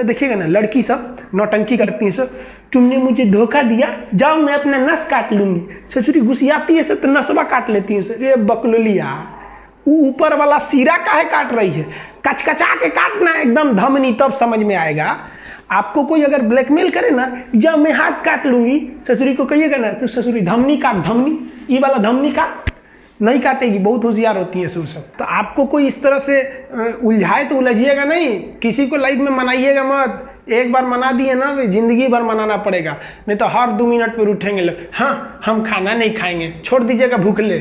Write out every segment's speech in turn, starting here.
में देखिएगा ना, लड़की सब नौटंकी करती हैं सब, तुमने मुझे धोखा दिया, जाओ मैं अपना नस काट लूंगी। ससुरी गुस्सियाती है सब तो नसवा काट लेती है सर। ये बकलोलिया, ऊपर वाला सिरा काहे काट रही है, कचकचा के काटना एकदम धमनी, तब समझ में आएगा। आपको कोई अगर ब्लैकमेल करे ना, जब मैं हाथ काट लूंगी, ससुरी को कहिएगा ना तो ससुरी धमनी काट, धमनी, ये वाला धमनी काट, नहीं काटेगी, बहुत होशियार होती है सब। तो आपको कोई इस तरह से उलझाए तो उलझिएगा नहीं, किसी को लाइफ में मनाइएगा मत। एक बार मना दिए ना, जिंदगी भर मनाना पड़ेगा, नहीं तो हर 2 मिनट पर उठेंगे लोग, हाँ हम खाना नहीं खाएंगे, छोड़ दीजिएगा भूखले।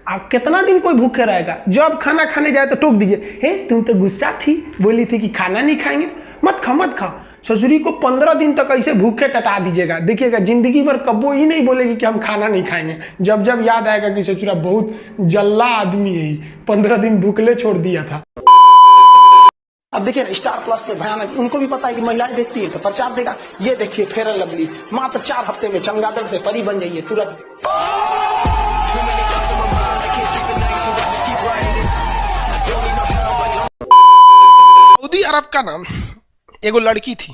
आप कितना दिन कोई भूखे रहेगा, जब खाना खाने जाए तो टोक दीजिए, हे तुम तो गुस्सा थी, बोली थी कि खाना नहीं खाएंगे, मत खा मत खा। ससुरी को 15 दिन तक ऐसे भूखे कटा दीजिएगा, देखिएगा जिंदगी भर कबो ही नहीं बोलेगी कि हम खाना नहीं खाएंगे। जब जब याद आएगा कि ससुरा बहुत जल्ला आदमी है, 15 दिन भूखले छोड़ दिया था। अब देखिए स्टार प्लस पे भयानक, उनको भी पता है कि महिलाएं देखती है तो प्रचार देगा। ये देखिए फेयर एंड लवली, मात्र 4 हफ्ते में चमगादड़ से परी बन जाइए तुरंत। सऊदी अरब का नाम एगो लड़की थी,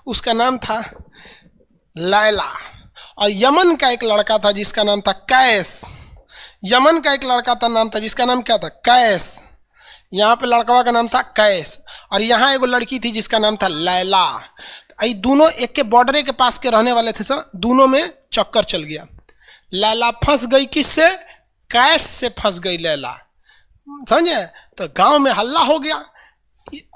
उसका नाम था लैला, और यमन का एक लड़का था जिसका नाम था कैस। यमन का एक लड़का था, नाम था जिसका नाम क्या था, कैस। यहाँ पे लड़कवा का नाम था कैस, और यहाँ एगो लड़की थी जिसका नाम था लैला। ये दोनों एक के बॉर्डर के पास के रहने वाले थे सर, दोनों में चक्कर चल गया। लैला फंस गई किससे, कैस से फंस गई लैला, समझे। तो गांव में हल्ला हो गया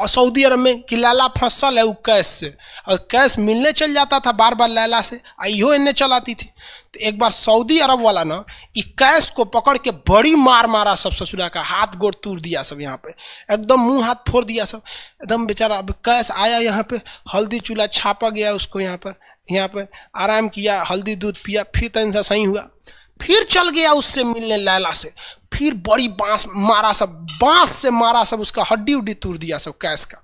और सऊदी अरब में कि लैला फंसल है वो कैस से, और कैस मिलने चल जाता था बार बार लैला से, इहो इन्हें चलाती थी। तो एक बार सऊदी अरब वाला ना कैस को पकड़ के बड़ी मार मारा सब, ससुरा का हाथ गोड़ तोड़ दिया सब, यहाँ पे एकदम मुंह हाथ फोड़ दिया सब एकदम बेचारा। अब कैस आया यहाँ पे, हल्दी चूल्हा छापा गया उसको, यहाँ पे आराम किया, हल्दी दूध पिया, फिर तन सा सही हुआ, फिर चल गया उससे मिलने लैला से, फिर बड़ी बांस मारा सब, बांस से मारा सब, उसका हड्डी उड्डी तोड़ दिया सब कैस का।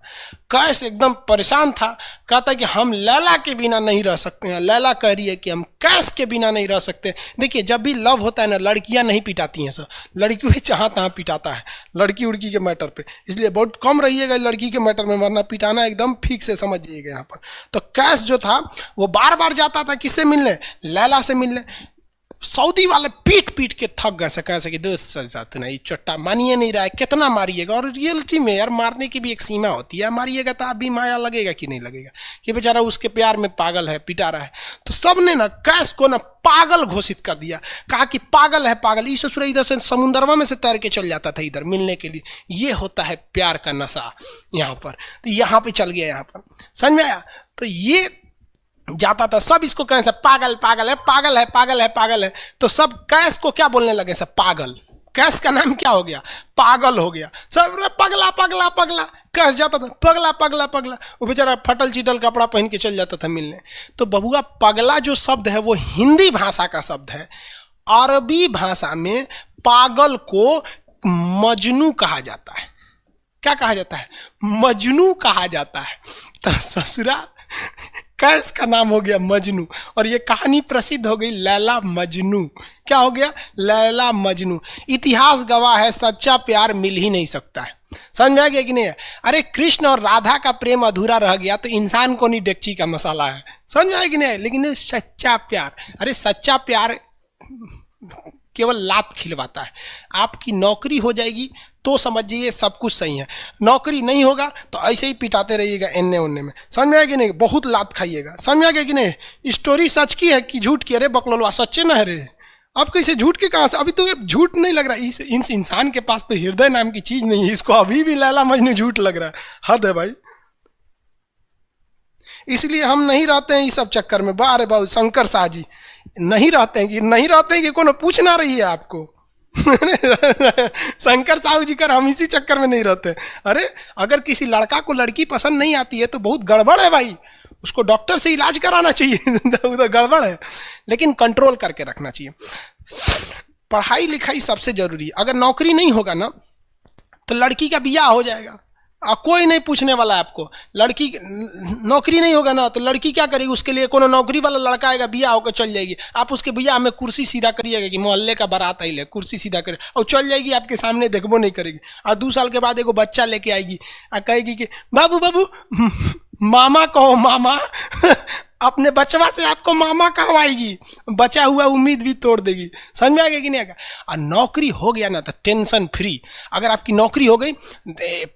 कैस एकदम परेशान था, कहता कि हम लैला के बिना नहीं रह सकते हैं। लैला कह रही है कि हम कैस के बिना नहीं रह सकते। देखिए जब भी लव होता है ना, लड़कियां नहीं पिटाती हैं सर, लड़की भी जहाँ तहाँ पिटाता है लड़की उड़की के मैटर पे, इसलिए बहुत कम रहिएगा लड़की के मैटर में, मरना पिटाना एकदम ठीक से समझ जाइएगा यहाँ पर। तो कैस जो था वो बार बार जाता था किससे मिलने, लैला से मिलने। सऊदी वाले पीट पीट के थक गए से, कैसे कि दोस्त जाते ना, ये चट्टा मानिए नहीं रहा है, कितना मारिएगा। और रियलिटी में यार मारने की भी एक सीमा होती है, मारिएगा तो आप भी माया लगेगा कि नहीं लगेगा कि बेचारा उसके प्यार में पागल है, पिटा रहा है। तो सबने ना कैस को ना पागल घोषित कर दिया, कहा कि पागल है पागल। इस ससुर इधर से समुंदरवा में से तैर के चल जाता था इधर मिलने के लिए। ये होता है प्यार का नशा यहाँ पर। तो यहाँ पे चल गया, यहाँ पर समझ में आया। तो ये जाता था, सब इसको कहें सब पागल पागल है, पागल है, पागल है, पागल है। तो सब कैस को क्या बोलने लगे सब, पागल। कैस का नाम क्या हो गया, पागल हो गया सब। पगला पगला पगला कैस जाता था, पगला पगला पगला। वो बेचारा फटल चिटल कपड़ा पहन के चल जाता था मिलने। तो बबुआ पगला जो शब्द है वो हिंदी भाषा का शब्द है। अरबी भाषा में पागल को मजनू कहा जाता है। क्या कहा जाता है, मजनू कहा जाता है। तो ससुरा कैस का नाम हो गया मजनू, और ये कहानी प्रसिद्ध हो गई लैला मजनू। क्या हो गया, लैला मजनू। इतिहास गवाह है, सच्चा प्यार मिल ही नहीं सकता है। समझ में आ गया कि नहीं है। अरे कृष्ण और राधा का प्रेम अधूरा रह गया तो इंसान को नहीं डेगची का मसाला है। समझ में आया कि नहीं। लेकिन सच्चा प्यार, अरे सच्चा प्यार केवल लात खिलवाता है। आपकी नौकरी हो जाएगी तो समझिए सब कुछ सही है, नौकरी नहीं होगा तो ऐसे ही पिटाते रहिएगा एन्ने ओन्ने में। समझ में आ गया नहीं, बहुत लात खाइएगा। समझ में आ गया कि नहीं। स्टोरी सच की है कि झूठ की, अरे बकलोलवा सच्चे ना है रे। अब कैसे झूठ के कहाँ से, अभी तो झूठ नहीं लग रहा है। इस इंसान के पास तो हृदय नाम की चीज नहीं है, इसको अभी भी लैला मजनू झूठ लग रहा है। हद है भाई। इसलिए हम नहीं रहते हैं इस सब चक्कर में। बारे बाबू शंकर शाह जी नहीं रहते हैं कि कोनो पूछ ना रही है आपको। शंकर साहू जी कर हम इसी चक्कर में नहीं रहते। अरे अगर किसी लड़का को लड़की पसंद नहीं आती है तो बहुत गड़बड़ है भाई, उसको डॉक्टर से इलाज कराना चाहिए। उधर गड़बड़ है, लेकिन कंट्रोल करके रखना चाहिए। पढ़ाई लिखाई सबसे जरूरी है। अगर नौकरी नहीं होगा ना तो लड़की का बियाह हो जाएगा, कोई नहीं पूछने वाला है आपको। लड़की नौकरी नहीं होगा ना तो लड़की क्या करेगी, उसके लिए कोनो नौकरी वाला लड़का आएगा, बियाह होकर चल जाएगी। आप उसके बियाह में कुर्सी सीधा करिएगा कि मोहल्ले का बारात आई ले, कुर्सी सीधा करे और चल जाएगी, आपके सामने देखबो नहीं करेगी। और 2 साल के बाद एगो बच्चा लेके आएगी और कहेगी कि बाबू बाबू मामा कहो मामा। अपने बचवा से आपको मामा कहवाएगी, बचा हुआ उम्मीद भी तोड़ देगी। समझ में आ गया कि नहीं आएगा? और नौकरी हो गया ना तो टेंशन फ्री। अगर आपकी नौकरी हो गई,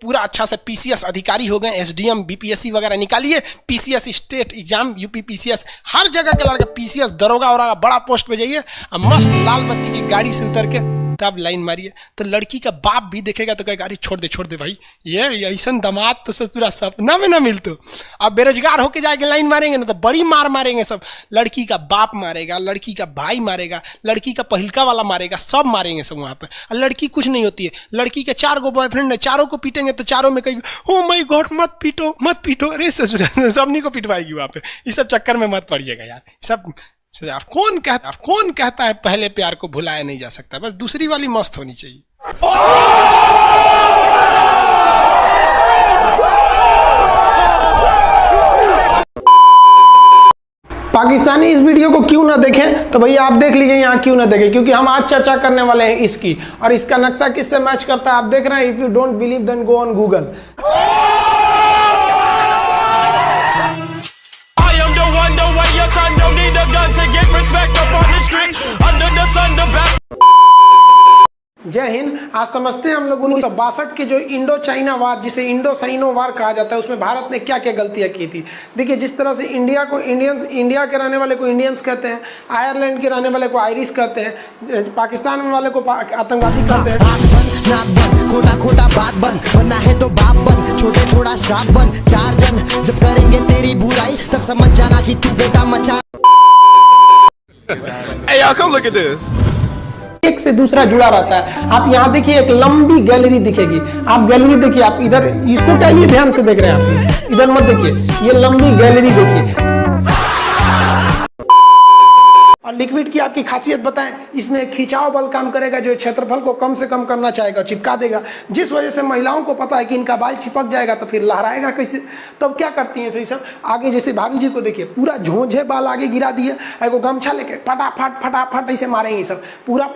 पूरा अच्छा से पीसीएस अधिकारी हो गए, एसडीएम बीपीएससी वगैरह निकालिए, PCS state exam, UP PCS, हर जगह के लड़के पीसीएस दरोगा और बड़ा पोस्ट पे जाइए और मस्त लाल बत्ती की गाड़ी से उतर के तब लाइन मारिए। तो लड़की का बाप भी देखेगा तो कहेगा अरे छोड़ दे भाई, ये ऐसा दामाद तो ससुरा सपना में ना मिलतो। अब बेरोजगार होके जाके लाइन मारेंगे ना तो बड़ी मार मारेंगे सब। लड़की का बाप मारेगा, लड़की का भाई मारेगा, लड़की का पहिलका वाला मारेगा, सब मारेंगे सब वहाँ पर। और लड़की कुछ नहीं होती है। लड़की के 4 गो बॉयफ्रेंड है, चारों को पीटेंगे तो चारों में कहेगी ओ माय गॉड मत पीटो। अरे ससुरा सबनी को पिटवाएगी वहाँ पे। इस सब चक्कर में मत पड़िएगा यार। सब कौन कहता है पहले प्यार को भुलाया नहीं जा सकता, बस दूसरी वाली मस्त होनी चाहिए। पाकिस्तानी इस वीडियो को क्यों ना देखें तो भैया आप देख लीजिए यहाँ क्यों ना देखें, क्योंकि हम आज चर्चा करने वाले हैं इसकी, और इसका नक्शा किससे मैच करता है आप देख रहे हैं। If you don't believe then go on Google. जय हिंद। आज समझते हैं हम लोग 1962 के जो इंडो चाइना वार, जिसे इंडो साइनो वार कहा जाता है, उसमें भारत ने क्या क्या गलतियां की थी। देखिए जिस तरह से इंडिया को इंडियंस, इंडिया के रहने वाले को इंडियंस कहते हैं, आयरलैंड के रहने वाले को आयरिश कहते हैं, पाकिस्तान में वाले को आतंकवादी कहते हैं। खोटा खोटा बात बन, बनना है तो बाप बन, छोटे थोड़ा श्राप बन, 4 जन जब करेंगे तेरी बुराई तब समझ जाना कि तू बेटा मचा। Hey y'all, come look at this. एक से दूसरा जुड़ा रहता है। आप यहाँ देखिए एक लंबी गैलरी दिखेगी, आप गैलरी देखिए, आप इधर इसको क्या ये ध्यान से देख रहे हैं आप, इधर मत देखिए, ये लंबी गैलरी देखिए। और लिक्विड की आपकी खासियत बताएं, इसमें खिंचाव बल काम करेगा जो क्षेत्रफल को कम से कम करना चाहेगा, चिपका देगा, जिस वजह से महिलाओं को पता है कि इनका बाल चिपक जाएगा तो फिर लहराएगा कैसे। तब क्या करती हैं सही सब, आगे जैसे भाभी जी को देखिए पूरा झोंझे बाल आगे गिरा दिए, एगो गमछा लेके फटाफट ऐसे मारेंगे सब, पूरा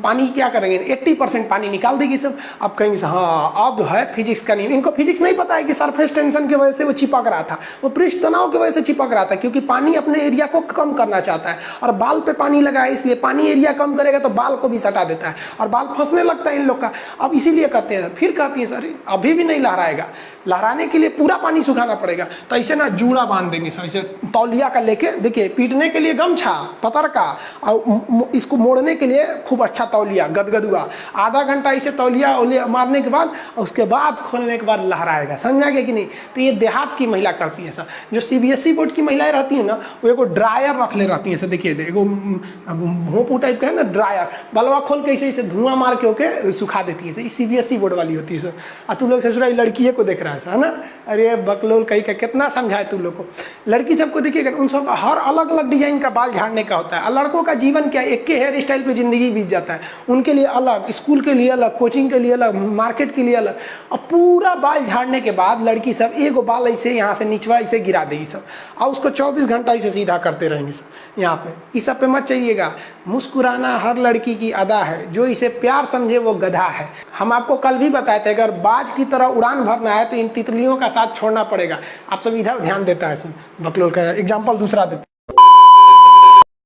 पानी क्या करेंगे 80% पानी निकाल देगी सब। अब कहेंगे हाँ अब है फिजिक्स का नियम। इनको फिजिक्स नहीं पता है कि सरफेस टेंशन की वजह से वो चिपक रहा था, वो पृष्ठ तनाव की वजह से चिपक रहा था, क्योंकि पानी अपने एरिया को कम करना चाहता है और बाल पे पानी लगा है, इसलिए पानी एरिया कम करेगा तो बाल को भी सटा देता है और बाल फंसने लगता है इन लोग का। अब इसीलिए कहते हैं, फिर कहती है सर अभी भी नहीं लहराएगा, लहराने के लिए पूरा पानी सुखाना पड़ेगा। तो ऐसे ना जूड़ा बांध देंगे सर, इसे तौलिया का लेके, देखिए पीटने के लिए गमछा पतर का, और इसको मोड़ने के लिए खूब अच्छा तौलिया गदगदुआ, आधा घंटा इसे तौलिया मारने के बाद उसके बाद खोलने के बाद लहराएगा। समझा गया कि नहीं। तो ये देहात की महिला करती है सर। जो सीबीएसई बोर्ड की महिलाएं रहती है ना, वो एगो ड्रायर रख ले रहती है सर, देखिए एगो भोंपू टाइप का है ना ड्रायर, बलवा खोल के इसे धुआं मार के होके सुखा देती है। सीबीएसई बोर्ड वाली होती है सर। और तू लोग ससुरा लड़की को देख रहा है ना, अरे बकलोल कहीं का कितना समझाए तू लोग को। लड़की सबको देखिएगा उन सब हर अलग अलग डिजाइन का बाल झाड़ने का होता है। लड़कों का जीवन क्या, एक के हेयर स्टाइल पे जिंदगी बीत जाता है। उनके लिए अलग, स्कूल के लिए अलग, कोचिंग के लिए अलग, मार्केट के लिए अलग। और पूरा बाल झाड़ने के बाद लड़की सब एगो बाल ऐसे यहाँ से निचवा इसे गिरा देगी सब, और उसको 24 घंटा इसे सीधा करते रहेंगे सब। यहाँ पे इस सब पे मत चाहिएगा। मुस्कुराना हर लड़की की अदा है, जो इसे प्यार समझे वो गधा है। हम आपको कल भी बताए थे, अगर बाज की तरह उड़ान भरना है तो इन तितलियों का साथ छोड़ना पड़ेगा। आप सब इधर ध्यान देता है सर। बकलोल का एग्जाम्पल दूसरा देते,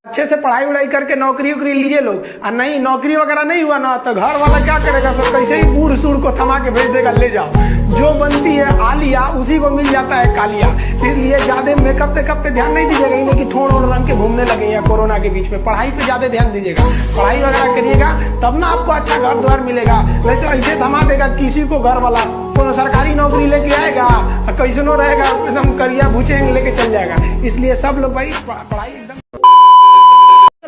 अच्छे से पढ़ाई उड़ाई करके नौकरी उकरी लीजिए लोग, और नहीं नौकरी वगैरह नहीं हुआ ना तो घर वाला क्या करेगा सर, कैसे ही बूढ़ सूढ़ को थमा के भेज देगा, ले जाओ। जो बनती है आलिया उसी को मिल जाता है कालिया। इसलिए ज्यादा मेकअप तेकअप पे ध्यान नहीं दीजिएगा, इन्हें कि ठोड़ ओढ़ रंग के घूमने लगे या कोरोना के बीच में। पढ़ाई पे ज्यादा ध्यान दीजिएगा, पढ़ाई वगैरह करिएगा तब ना आपको अच्छा घर द्वार मिलेगा। नहीं तो ऐसे थमा देगा किसी को घर वाला, कोनो सरकारी नौकरी लेके आएगा कैसनो रहेगा, एकदम करिया भूचेंग लेके चल जाएगा। इसलिए सब लोग भाई पढ़ाई एकदम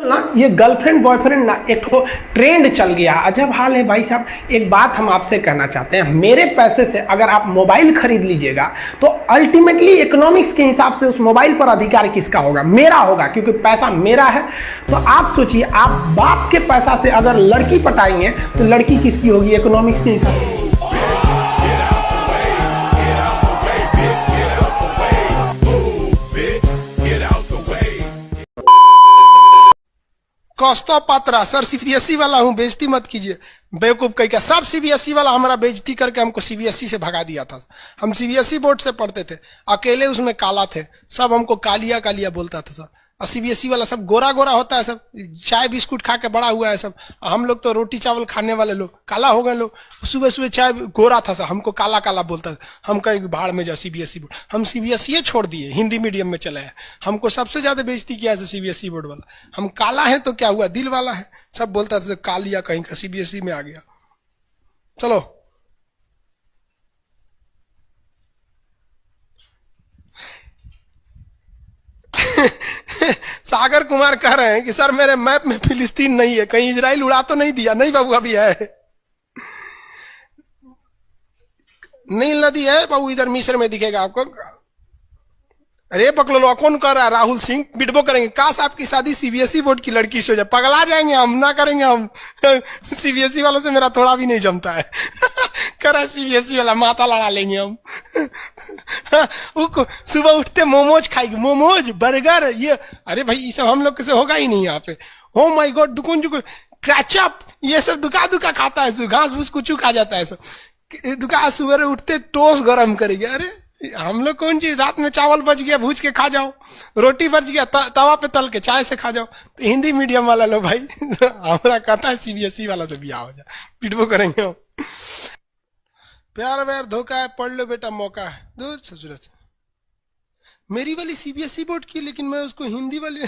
ना, ये गर्लफ्रेंड बॉयफ्रेंड ना एक तो ट्रेंड चल गया, अजब हाल है भाई साहब। एक बात हम आपसे कहना चाहते हैं, मेरे पैसे से अगर आप मोबाइल खरीद लीजिएगा तो अल्टीमेटली इकोनॉमिक्स के हिसाब से उस मोबाइल पर अधिकार किसका होगा? मेरा होगा, क्योंकि पैसा मेरा है। तो आप सोचिए, आप बाप के पैसा से अगर लड़की पटाएंगे तो लड़की किसकी होगी इकोनॉमिक्स के हिसाब से? कौस्तव पात्रा, सर सीबीएसई वाला हूं, बेइज्जती मत कीजिए। बेवकूफ कहीं का, सब सीबीएसई वाला हमारा बेइज्जती करके हमको सीबीएसई से भगा दिया था। हम सीबीएसई बोर्ड से पढ़ते थे, अकेले उसमें काला थे, सब हमको कालिया कालिया बोलता था सब। और सीबीएसई वाला सब गोरा गोरा होता है, सब चाय बिस्कुट खा के बड़ा हुआ है सब। हम लोग तो रोटी चावल खाने वाले लोग काला हो गए लोग। सुबह सुबह चाय गोरा था सब, हमको काला काला बोलता था। हम कहीं भाड़ में जाओ सीबीएसई बोर्ड, हम सीबीएसई छोड़ दिए, हिंदी मीडियम में चले आए। हमको सबसे ज्यादा बेइज्जती किया है सीबीएसई बोर्ड वाला। हम काला है तो क्या हुआ, दिल वाला है, सब बोलता था कालिया कहीं का, सीबीएसई में आ गया। चलो सागर कुमार कह रहे हैं कि सर मेरे मैप में फिलिस्तीन नहीं है, कहीं इजराइल उड़ा तो नहीं दिया? नहीं बाबू, अभी है, नील नदी है बाबू, इधर मिस्र में दिखेगा आपको। अरे पकड़ो, कौन कर रहा है? राहुल सिंह बिडबो करेंगे। काश आपकी शादी सीबीएसई बोर्ड की लड़की से हो जाए, पगला जाएंगे हम, ना करेंगे हम। सीबीएसई वालों से मेरा थोड़ा भी नहीं जमता है। करा सीबीएसई वाला, माथा लड़ा लेंगे हम। सुबह उठते मोमोज खाएगी, मोमोज बर्गर ये। अरे भाई ये सब हम लोग से होगा ही नहीं यहाँ पे। हो माई गॉड, दुकुन जुकुन क्रैचअप ये सब दुका दुका खाता है, घास फूस कुछ खा जाता है सब। दुका सुबह उठते टोस्ट गरम करेंगे। अरे हम लोग कौन चीज, रात में चावल बच गया भूज के खा जाओ, रोटी बच गया तवा पे तल के चाय से खा जाओ। तो हिंदी मीडियम वाला लो भाई, हमारा कहता है सीबीएसई वाला से बिया हो जाए, पिटबो करेंगे हम। प्यार व्यार धोखा है, पढ़ लो बेटा मौका है, दूर ससुरत। मेरी वाली सीबीएसई बोर्ड की, लेकिन मैं उसको हिंदी वाली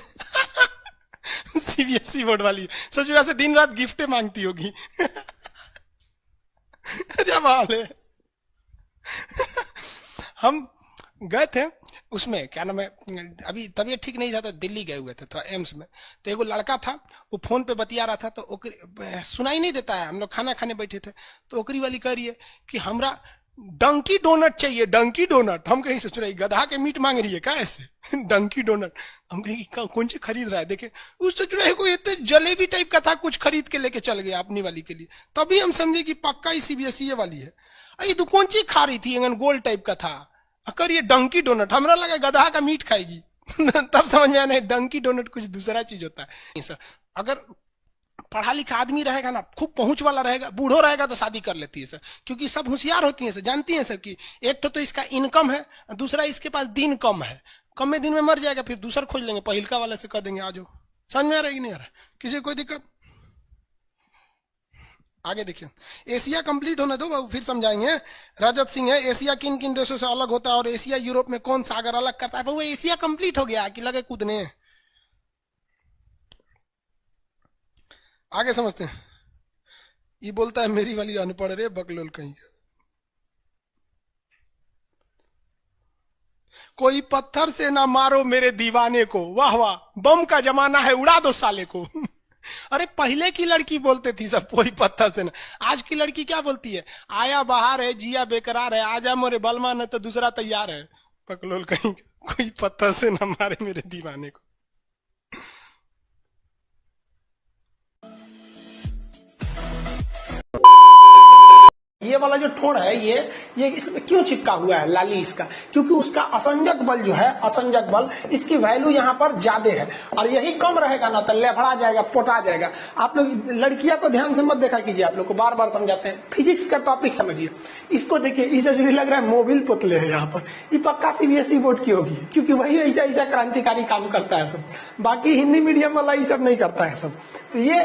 सीबीएसई बोर्ड वाली ससुरा से दिन रात गिफ्टें मांगती होगी। जब हाल है। हम गए थे उसमें, क्या नाम है, अभी तबीयत ठीक नहीं था तो दिल्ली गए हुए थे, तो एम्स में। तो एगो लड़का था, वो फोन पे बतिया रहा था, तो सुनाई नहीं देता है। हम लोग खाना खाने बैठे थे, तो ओकरी वाली कह रही है कि हमरा डंकी डोनट चाहिए, डंकी डोनट। हम कहीं सोच रहे गधा के मीट मांग रही है क्या ऐसे? डंकी डोनट। हम कहीं कौन सी खरीद रहा है, देखे उस सोच रहे कोई इतने जलेबी टाइप का था, कुछ खरीद के लेके चल गया अपनी वाली के लिए। तभी हम समझे कि पक्का ही सीबीएसई वाली है। ये तो कौन चीज खा रही थी, गोल टाइप का था, अकर ये डंकी डोनट। हमरा लगा गधा का मीट खाएगी। तब समझ में आया डंकी डोनट कुछ दूसरा चीज होता है। सर अगर पढ़ा लिखा आदमी रहेगा ना, खूब पहुंच वाला रहेगा, बूढ़ो रहेगा तो शादी कर लेती है सर, क्योंकि सब होशियार होती हैं सर, जानती हैं सर कि एक तो इसका इनकम है, दूसरा इसके पास दिन कम है, कम में दिन में मर जाएगा, फिर दूसरा खोज लेंगे, पहिलका वाले से कह देंगे आ जाओ। समझ में आ रहा है कि नहीं आ रहा? किसी कोई दिक्कत? आगे देखिए, एशिया कंप्लीट होने दो बाबू, फिर समझाएंगे। रजत सिंह है, एशिया किन किन देशों से अलग होता है और एशिया यूरोप में कौन सागर अलग करता है? बाबू एशिया कंप्लीट हो गया कि लगे कूदने? आगे समझते हैं। ये बोलता है मेरी वाली अनपढ़ रे बकलोल कहीं। कोई पत्थर से ना मारो मेरे दीवाने को, वाह वाह, बम का जमाना है उड़ा दो साले को। अरे पहले की लड़की बोलते थी सब कोई पत्थर से ना, आज की लड़की क्या बोलती है? आया बाहर है, जिया बेकरार है, आजा मोरे बलमा न तो दूसरा तैयार है। पकलोल कहीं, कोई पत्थर से ना मारे मेरे दीवाने को। ये वाला जो ठोड़ है ये इसमें क्यों चिपका हुआ है लाली इसका? क्योंकि उसका असंजक बल जो है, असंजक बल, इसकी वैल्यू यहाँ पर ज्यादा है, और यही कम रहेगा ना तो लेफड़ा जाएगा, पोटा जाएगा। आप लोग लड़कियां को ध्यान से मत देखा कीजिए, आप लोग को बार बार समझाते हैं। फिजिक्स का टॉपिक समझिए, इसको देखिए, इसे जो लग रहा है मोबिल पुतले है यहाँ पर, ये पक्का सीबीएसई बोर्ड की होगी, क्योंकि वही ऐसा ऐसा क्रांतिकारी काम करता है सब। बाकी हिंदी मीडियम वाला ये सब नहीं करता है सब। तो ये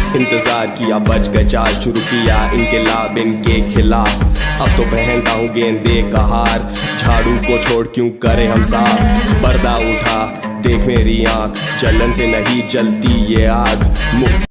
इंतजार किया, बच गए चार, शुरू किया इनकलाब इनके खिलाफ। अब तो पहनता हूँ गेंदे का हार, झाड़ू को छोड़ क्यों करे हम साफ। पर्दा उठा देख मेरी आंख, जलन से नहीं जलती ये आग।